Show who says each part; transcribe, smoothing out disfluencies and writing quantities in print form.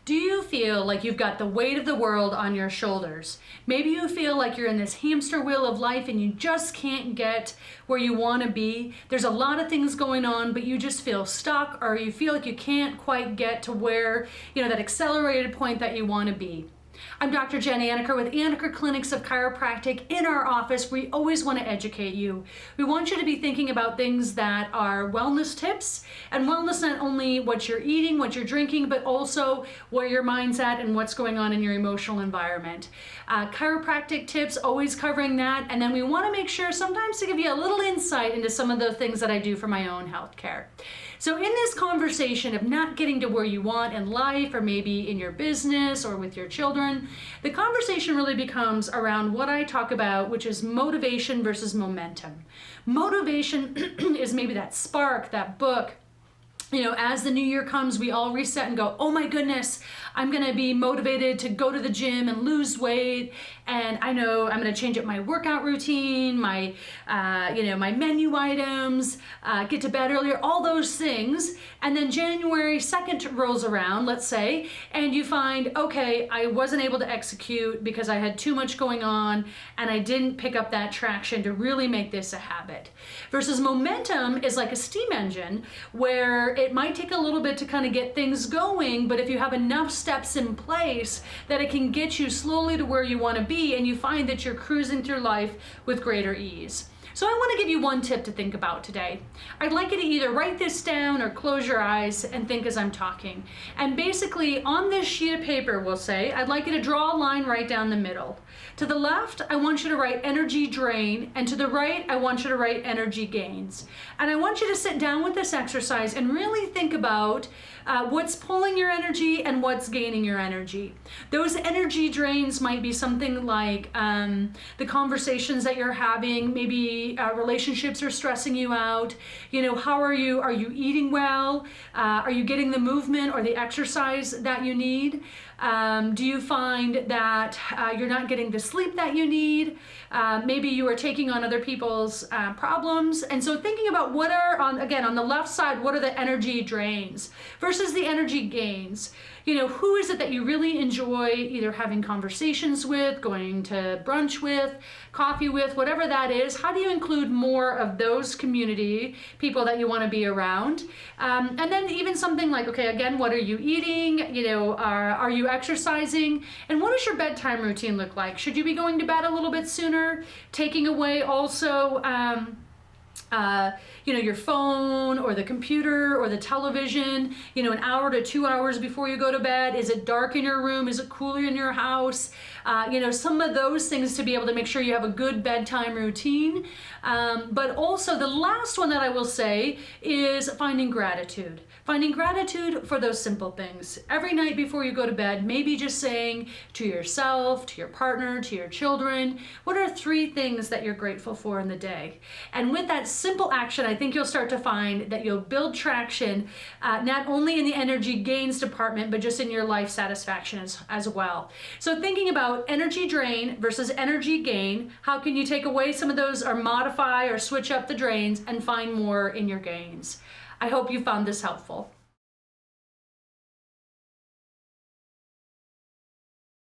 Speaker 1: Do you feel like you've got the weight of the world on your shoulders? Maybe you feel like you're in this hamster wheel of life and you just can't get where you want to be. There's a lot of things going on, but you just feel stuck, or you feel like you can't quite get to where, that accelerated point that you want to be. I'm Dr. Jen Anaker with Anaker Clinics of Chiropractic. In our office, we always want to educate you. We want you to be thinking about things that are wellness tips, and wellness not only what you're eating, what you're drinking, but also where your mind's at and what's going on in your emotional environment. Chiropractic tips, always covering that, and then we want to make sure sometimes to give you a little insight into some of the things that I do for my own healthcare. So in this conversation of not getting to where you want in life, or maybe in your business or with your children, the conversation really becomes around what I talk about, which is motivation versus momentum. Motivation is maybe that spark, that book. As the new year comes, we all reset and go, oh my goodness, I'm going to be motivated to go to the gym and lose weight. And I know I'm going to change up my workout routine, my menu items, get to bed earlier, all those things. And then January 2nd rolls around, let's say, and you find, okay, I wasn't able to execute because I had too much going on and I didn't pick up that traction to really make this a habit. Versus momentum is like a steam engine where it might take a little bit to kind of get things going, but if you have enough steps in place that it can get you slowly to where you want to be, and you find that you're cruising through life with greater ease. So I want to give you one tip to think about today. I'd like you to either write this down or close your eyes and think as I'm talking. And basically on this sheet of paper, we'll say, I'd like you to draw a line right down the middle. To the left, I want you to write energy drain, and to the right, I want you to write energy gains. And I want you to sit down with this exercise and really think about what's pulling your energy and what's gaining your energy. Those energy drains might be something like the conversations that you're having, maybe relationships are stressing you out. How are you? Are you eating well? Are you getting the movement or the exercise that you need? Do you find that you're not getting the sleep that you need? Maybe you are taking on other people's problems. And so thinking about what are, on the left side, what are the energy drains versus the energy gains? Who is it that you really enjoy either having conversations with, going to brunch with, coffee with, whatever that is? How do you include more of those community people that you want to be around? And then even something like, okay, again, what are you eating? Are you exercising? And what does your bedtime routine look like? Should you be going to bed a little bit sooner? Taking away also your phone or the computer or the television, an hour to 2 hours before you go to bed. Is it dark in your room? Is it cooler in your house? Some of those things to be able to make sure you have a good bedtime routine. But also the last one that I will say is finding gratitude. Finding gratitude for those simple things. Every night before you go to bed, maybe just saying to yourself, to your partner, to your children, what are 3 things that you're grateful for in the day? And with that simple action, I think you'll start to find that you'll build traction, not only in the energy gains department, but just in your life satisfaction as well. So thinking about energy drain versus energy gain, how can you take away some of those or modify or switch up the drains and find more in your gains? I hope you found this helpful.